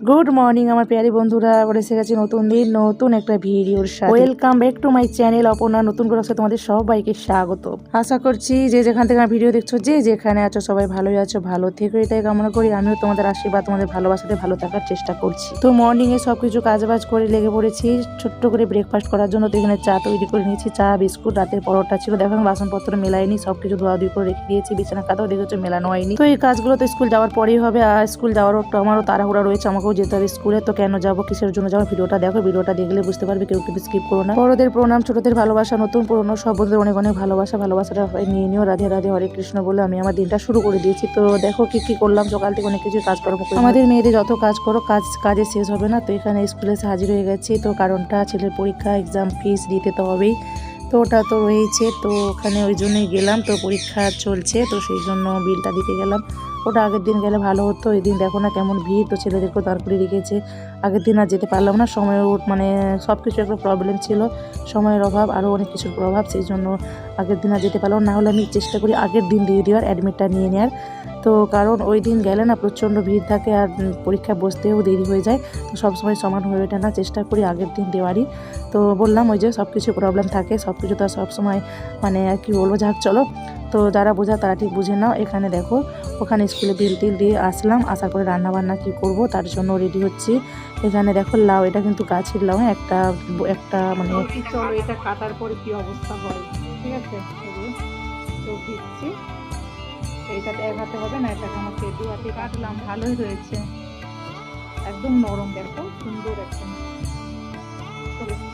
Good morning আমার প্যারি বন্ধুরা, আবার এসে গেছে নতুন দিন নতুন একটা ভিডিওর সাথে। Welcome back to my channel Aparna নতুন করে তোমাদের সবাইকে স্বাগত। আশা করছি যে যেখান থেকে আমার ভিডিও দেখছো যে যেখানে আছো সবাই ভালোই আছো, ভালো থেকো এটাই কামনা করি। আমিও তোমাদের আশীর্বাদ তোমাদের ভালোবাসাতে ভালো থাকার চেষ্টা করছি। তো মর্নিং এ সবকিছু কাজবাজ করে লেগে পড়েছি ছোট্ট করে ব্রেকফাস্ট করার জন্য। তো এখানে চা তৈরি করে নিয়েছি, চা বিস্কুট, রাতের পরোটা ছিল। দেখো বাসনপত্র মেলাইনি, সবকিছু ধোয়াধুয়ি করে রেখে দিয়েছি। বিছানা কাঁথাও দেখেছো মেলানো হয়নি। তো এই কাজগুলো তো স্কুল যাওয়ার পরেই হবে, আর স্কুল যাওয়ারও আমারও তাড়াহুড়া রয়েছে, আমাকেও যেতে হবে স্কুলে। তো কেন যাবো, কিসের জন্য যাবো, ভিডিওটা দেখো, ভিডিওটা দেখলে বুঝতে পারবে, কেউ কিন্তু স্কিপ করো না। বড়দের প্রণাম, ছোটদের ভালোবাসা, নতুন পুরনো সব বন্ধুদের অনেক অনেক ভালোবাসাটা নিয়ে নিও। রাধে রাধে, হরে কৃষ্ণ বলে আমি আমার দিনটা শুরু করে দিয়েছি। তো দেখো কি করলাম, সকাল থেকে অনেক কিছু কাজকর্ম করি। আমাদের মেয়েদের যত কাজ করো কাজে শেষ হবে না। তো এখানে স্কুলে এসে হাজির হয়ে গেছি। তো কারণটা ছেলের পরীক্ষা, এক্সাম ফিস দিতে তো হবেই, তো ওটা তো রয়েছে। তো ওখানে ওই জন্যই গেলাম, তো পরীক্ষা চলছে তো সেই জন্য বিলটা দিতে গেলাম। ওটা আগের দিন গেলে ভালো হতো, এই দিন দেখো না কেমন ভিড়। তো ছেলেদেরকেও দাঁড় করে রেখেছে। আগের দিন আর যেতে পারলাম না, সময়ের মানে সব কিছু একটা প্রবলেম ছিল, সময়ের অভাব, আরও অনেক কিছুর প্রভাব, সেই জন্য আগের দিন আর যেতে পারলাম না। হলে আমি চেষ্টা করি আগের দিন দিয়ে দেওয়ার, অ্যাডমিটটা নিয়ে নেওয়ার। তো কারণ ওই দিন গেলে না প্রচণ্ড ভিড় থাকে আর পরীক্ষায় বসতেও দেরি হয়ে যায়। তো সবসময় সমান হয়ে ওঠে না, চেষ্টা করি আগের দিন দেওয়ারই। তো বললাম ওই যে সব কিছু প্রবলেম থাকে, সব কিছু তো সবসময় মানে আর কি বলবো, যাক চলো। তো যারা বোঝা তারা ঠিক বুঝে নাও। এখানে দেখো ওখানে স্কুলে বিল টিল দিয়ে আসলাম, আসার পরে রান্নাবান্না কি করব তার জন্য রেডি হচ্ছি। এখানে দেখো লাউ, এটা কিন্তু গাছের লাউ, হ্যাঁ, একটা একটা মানে চলো এটা কাটার পরে কি অবস্থা হয়, ঠিক আছে। চোখ দিচ্ছি, এইটাতে এক হাতে হবে না, এটাকে আমাকে দু হাতে কাটলাম। ভালোই রয়েছে, একদম নরম, দেখো সুন্দর একদম।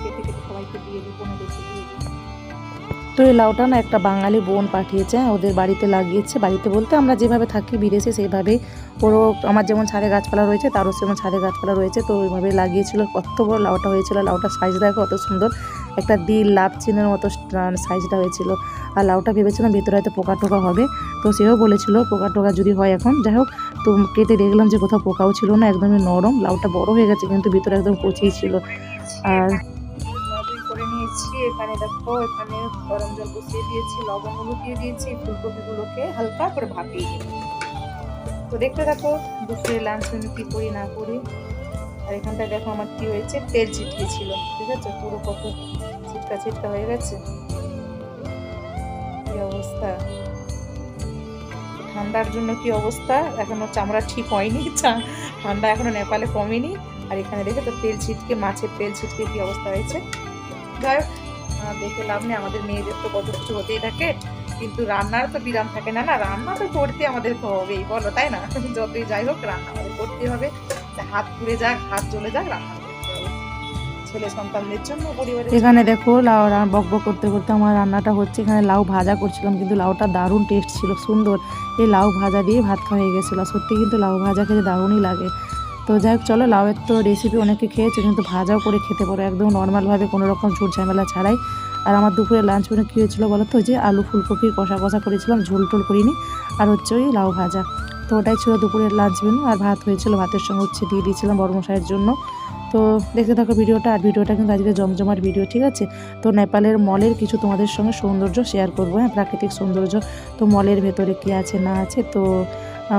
কেটে কেটে সবাইকে দিয়ে দিই, কোনো বেশি দিয়ে দিই। তো এই লাউটা না একটা বাঙালি বোন পাঠিয়েছে, ওদের বাড়িতে লাগিয়েছে। বাড়িতে বলতে আমরা যেভাবে থাকি বিদেশে সেইভাবেই। ওরও আমার যেমন ছাদে গাছপালা রয়েছে তারও সেমন ছাদে গাছপালা রয়েছে, তো ওইভাবে লাগিয়েছিল। কত বড় লাউটা হয়েছিল, লাউটার সাইজ দেখো কত সুন্দর, একটা দিল লাভ চিহ্নের মতো সাইজটা হয়েছিল। আর লাউটা ভেবেছিলাম ভেতরে হয়তো পোকা টোকা হবে, তো সেও বলেছিল পোকা টোকা যদি হয় এখন। যাই হোক, তো কেটে দেখলাম যে কোথাও পোকাও ছিল না, একদমই নরম। লাউটা বড় হয়ে গেছে কিন্তু ভিতরে একদম কচিই ছিল। আর করে নিয়েছি। এখানে দেখো, এখানে গরম জল বসিয়ে দিয়েছি, লবণগুলো দিয়ে দিয়েছি, ফুলকপিগুলোকে হালকা করে ভাপিয়ে দিই। তো দেখতে থাকো দুপুরে লাঞ্চ মেনু কি করি না করি। আর এখানটায় দেখো আমার কি হয়েছে, তেল ছিটিয়েছিল, ঠিক আছে, পুরো কত ছিটকা হয়ে গেছে, কি অবস্থা। ঠান্ডার জন্য কি অবস্থা, এখনো চামড়া ঠিক হয়নি, ঠান্ডা এখনো নেপালে কমেনি। আর এখানে দেখে তো তেল ছিটকে, মাছের তেল ছিটকে কি অবস্থা হয়েছে। যাই হোক, দেখে লাভ নেই, আমাদের মেয়েদের তো কত কিছু হতেই থাকে, কিন্তু রান্নার তো বিরাম থাকে না। না, রান্না তো করতে আমাদের হবেই, বলো তাই না? যতই যাই হোক রান্না আমাদের করতে হবে, হাত পুড়ে যাক হাত জ্বলে যাক, রান্না করতে হবে ছেলে সন্তানদের জন্য, পরিবারের। এখানে দেখো লাউ বক বক করতে করতে আমার রান্নাটা হচ্ছে। এখানে লাউ ভাজা করছিলাম, কিন্তু লাউটা দারুণ টেস্ট ছিল, সুন্দর। এই লাউ ভাজা দিয়ে ভাত খাওয়া হয়ে গেছিলো। সত্যি কিন্তু লাউ ভাজা খেতে দারুণই লাগে। তো যাই হোক চলো, লাউয়ের তো রেসিপি অনেকে খেয়েছে, কিন্তু ভাজাও করে খেতে পারো একদম নর্মালভাবে, কোনো রকম ঝুট ঝামেলা ছাড়াই। আর আমার দুপুরে লাঞ্চ মেনু কী হয়েছিলো বলো তো, যে আলু ফুলকপির কষা করেছিলাম, ঝোল টোল করিনি, আর হচ্ছে ওই লাউ ভাজা। তো ওটাই ছিল দুপুরের লাঞ্চ মেনু। আর ভাত হয়েছিল, ভাতের সঙ্গে হচ্ছে দিয়ে দিয়েছিলাম বড়মশাইয়ের জন্য। তো দেখতে থাকো ভিডিওটা। আর ভিডিওটা কিন্তু আজকে জমজমাট ভিডিও, ঠিক আছে। তো নেপালের মলের কিছু তোমাদের সঙ্গে সৌন্দর্য শেয়ার করবো, হ্যাঁ, প্রাকৃতিক সৌন্দর্য। তো মলের ভেতরে কী আছে না আছে তো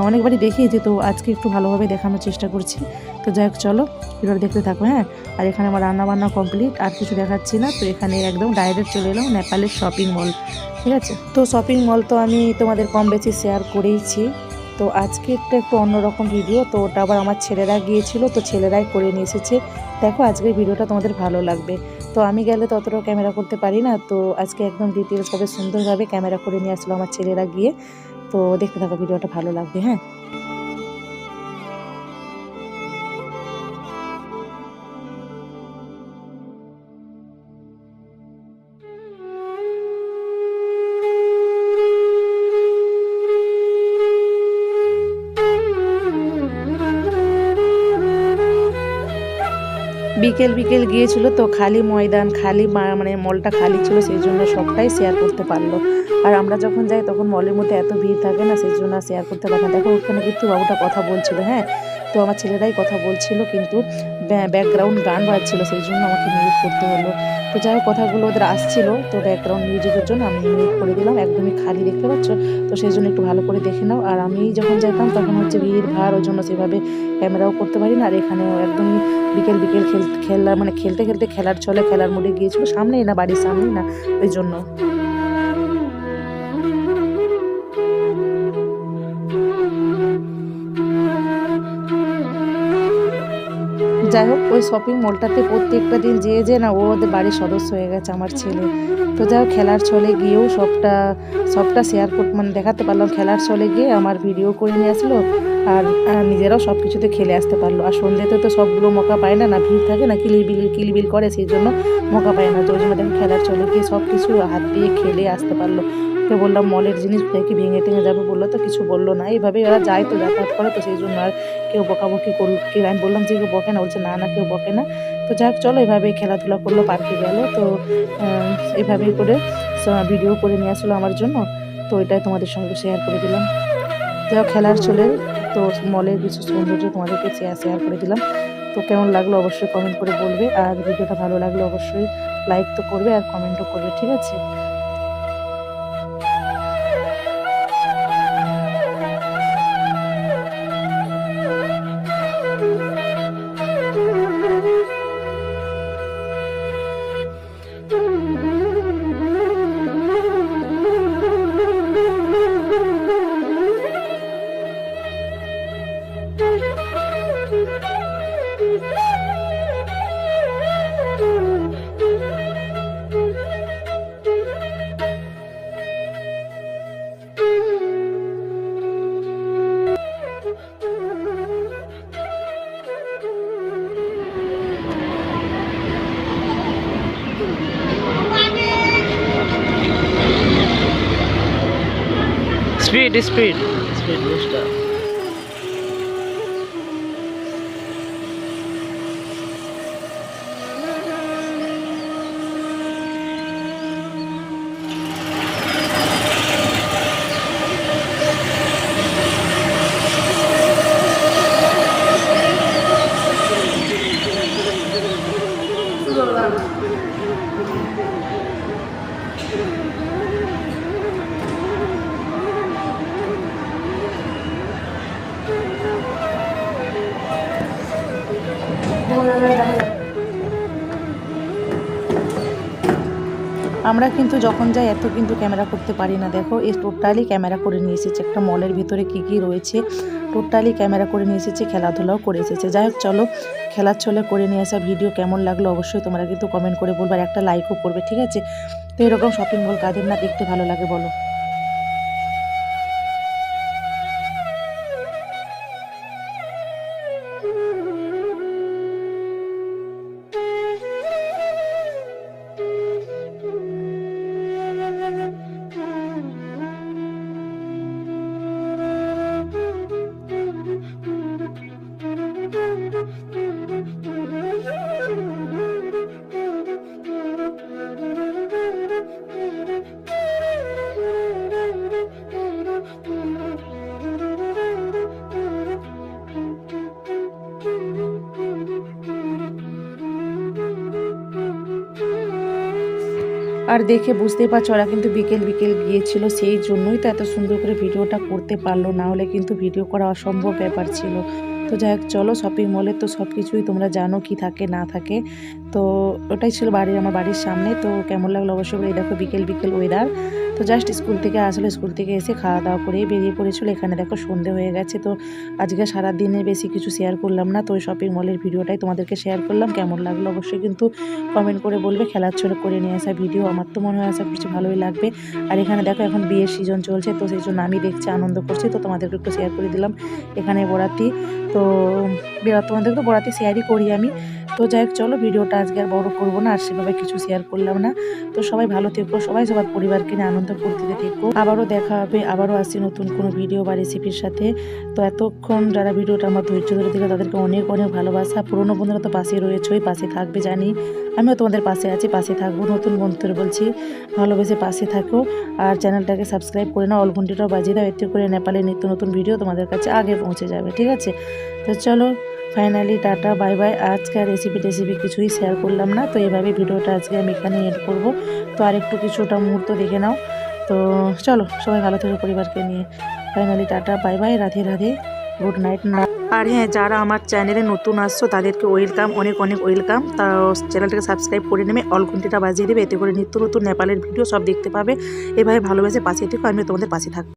অনেকবারই দেখিয়েছি, তো আজকে একটু ভালোভাবে দেখানোর চেষ্টা করছি। তো যাই হোক চলো ভিডিওটা দেখতে থাকো, হ্যাঁ। আর এখানে আমার রান্নাবান্না কমপ্লিট, আর কিছু দেখাচ্ছি না। তো এখানে একদম ডাইরেক্ট চলে এলাম নেপালের শপিং মল, ঠিক আছে। তো শপিং মল তো আমি তোমাদের কম বেশি শেয়ার করেইছি। তো আজকে একটু অন্যরকম ভিডিও, তো ওটা আবার আমার ছেলেরা গিয়েছিল, তো ছেলেরাই করে নিয়ে এসেছে। দেখো আজকের ভিডিওটা তোমাদের ভালো লাগবে। তো আমি গেলে ততটাও ক্যামেরা করতে পারি না, তো আজকে একদম ডিটেলসভাবে সুন্দরভাবে ক্যামেরা করে নিয়ে আসলো আমার ছেলেরা গিয়ে। তো দেখতে থাকো ভিডিওটা, ভালো লাগবে, হ্যাঁ। বিকেল গিয়েছিল, তো খালি ময়দান, খালি মানে মলটা খালি ছিল, সেই জন্য সবটাই শেয়ার করতে পারলো। আর আমরা যখন যাই তখন মলের মধ্যে এত ভিড় থাকে না, সেই জন্য শেয়ার করতে পারি না। দেখো ওখানে কিন্তু বাবুটা কথা বলছিল, হ্যাঁ। তো আমার ছেলেরাই কথা বলছিল, কিন্তু ব্যাকগ্রাউন্ড গান বাজছিল, সেই জন্য আমাকে মিউট করতে হলো। তো যাই হোক কথাগুলো ওদের আসছিল, তো ব্যাকগ্রাউন্ড মিউজিকের জন্য আমি মিউট করে দিলাম, একদমই খালি দেখতে পাচ্ছ, তো সেই জন্য একটু ভালো করে দেখে নাও। আর আমি যখন যেতাম তখন হচ্ছে ভিড় ভাড়, ওই জন্য সেভাবে ক্যামেরাও করতে পারি না। আর এখানেও একদমই বিকেল বিকেল খেলা মানে খেলতে খেলতে খেলার ছলে খেলার মোড়ে গিয়েছিল, সামনেই না, বাড়ির সামনেই না, ওই জন্য। যাই হোক ওই শপিং মলটাতে প্রত্যেকটা দিন যে না ওদের বাড়ির সদস্য হয়ে গেছে আমার ছেলে। তো যাই হোক খেলার ছলে গিয়েও সবটা শেয়ার মানে দেখাতে পারলাম। খেলার ছলে গিয়ে আমার ভিডিও করে নিয়ে আসলো, আর নিজেরাও সব কিছুতে খেলে আসতে পারলো। আর সন্ধ্যেতে তো সবগুলো মৌকা পায় না, না ভিড় থাকে না, কিলিবিল করে, সেই জন্য মৌকা পায় না। তো ওই জন্য দেখো খেলার ছলে গিয়ে সব কিছু হাত দিয়ে খেলে আসতে পারলো। তো বললাম মলের জিনিস কি ভেঙে টেঙে যাবে, বললো তো কিছু বললো না। এইভাবে ওরা যায় তো যাতায়াত করে, তো সেই জন্য আর কেউ বকাবকি করলো কি, আমি বললাম যে কেউ বকে না, বলছে না না কেউ বকে না। তো যাক চলো এভাবেই খেলাধুলা করলো, পার্কে গেল। তো এভাবেই করে ভিডিও করে নিয়ে আসলো আমার জন্য, তো এটাই তোমাদের সঙ্গে শেয়ার করে দিলাম। যা খেলার চলে, তো মলের কিছু সৌন্দর্য তোমাদেরকে শেয়ার করে দিলাম। তো কেমন লাগলো অবশ্যই কমেন্ট করে বলবে, আর ভিডিওটা ভালো লাগলে অবশ্যই লাইক তো করবে আর কমেন্টও করবে, ঠিক আছে। Speed booster. আমরা কিন্তু যখন যাই এত কিন্তু ক্যামেরা করতে পারি না। দেখো এই টোটালি ক্যামেরা করে নিয়ে এসেছে, একটা মলের ভিতরে কি কি রয়েছে টোটালি ক্যামেরা করে নিয়ে এসেছে, খেলাধুলাও করে এসেছে। যাই হোক চলো খেলার ছলে করে নিয়ে আসা ভিডিও কেমন লাগলো অবশ্যই তোমরা কিন্তু কমেন্ট করে বলবে, আর একটা লাইকও করবে, ঠিক আছে। তো এরকম শপিং মল কাদের না দেখতে ভালো লাগে বলো। আর দেখে বুঝতেই পারছো ওরা কিন্তু বিকেল বিকেল গিয়েছিল, সেই জন্যই তো এত সুন্দর করে ভিডিওটা করতে পারলো, না হলে কিন্তু ভিডিও করা অসম্ভব ব্যাপার ছিল। তো যাই হোক চলো শপিং মলে তো সব কিছুই তোমরা জানো কি থাকে না থাকে। তো ওটাই ছিল আমার বাড়ির সামনে। তো কেমন লাগলো অবশ্যই বলে, দেখো বিকেল বিকেল ওয়েদার। তো জাস্ট স্কুল থেকে আসলে স্কুল থেকে এসে খাওয়া দাওয়া করে বেরিয়ে পড়েছিল। এখানে দেখো সন্ধে হয়ে গেছে। তো আজকে সারাদিনের বেশি কিছু শেয়ার করলাম না, তো ওই শপিং মলের ভিডিওটাই তোমাদেরকে শেয়ার করলাম। কেমন লাগলো অবশ্যই কিন্তু কমেন্ট করে বলবে। খেলার ছলে করে নিয়ে আসা ভিডিও, আমার তো মনে হয় আশা করছি ভালোই লাগবে। আর এখানে দেখো এখন বিয়ের সিজন চলছে, তো সেই জন্য আমি দেখছি আনন্দ করছি, তো তোমাদেরকে একটু শেয়ার করে দিলাম। এখানে বরাতি, তো তোমাদেরকে বরাতি শেয়ারই করি আমি। তো যাই হোক চলো ভিডিওটা আজকে আর বড় করবো না, আর সেভাবে কিছু শেয়ার করলাম না। তো সবাই ভালো থেকো, সবাই সবার পরিবারকে নিয়ে আনন্দ করতে থেকো। আবারও দেখা হবে, আবারও আসছি নতুন কোনো ভিডিও বা রেসিপির সাথে। তো এতক্ষণ যারা ভিডিওটা আমার ধৈর্য ধরে দিলে তাদেরকে অনেক অনেক ভালোবাসা। পুরোনো বন্ধুরা তো পাশে রয়েছেই, পাশে থাকবে জানি, আমিও তোমাদের পাশে আছি, পাশে থাকবো। নতুন বন্ধুদের বলছি ভালোবেসে পাশে থাকো, আর চ্যানেলটাকে সাবস্ক্রাইব করে নাও, অল ঘন্টিটাও বাজিয়ে দাও, এতে করে নেপালের নিত্য নতুন ভিডিও তোমাদের কাছে আগে পৌঁছে যাবে, ঠিক আছে। তো চলো ফাইনালি টাটা বাই বাই। আজকে আর রেসিপি কিছুই শেয়ার করলাম না, তো এইভাবে ভিডিওটা আজকে আমি এখানে এড করব। তো আর একটু কিছুটা মুহূর্ত দেখে নাও। তো চলো সবাই ভালো থেকো পরিবারকে নিয়ে। Finally tata bye bye, Radhe Radhe, good night না। আর হ্যাঁ, যারা আমার চ্যানেলে নতুন আসছো তাদেরকে ওয়েলকাম, অনেক অনেক ওয়েলকাম। তা চ্যানেলটাকে সাবস্ক্রাইব করে নেবে, অল ঘন্টিটা বাজিয়ে দেবে, এতে করে নিত্য নতুন নেপালের ভিডিও সব দেখতে পাবে। এভাবে ভালোবেসে পাশে থেকো, আমি তোমাদের পাশে থাকবো।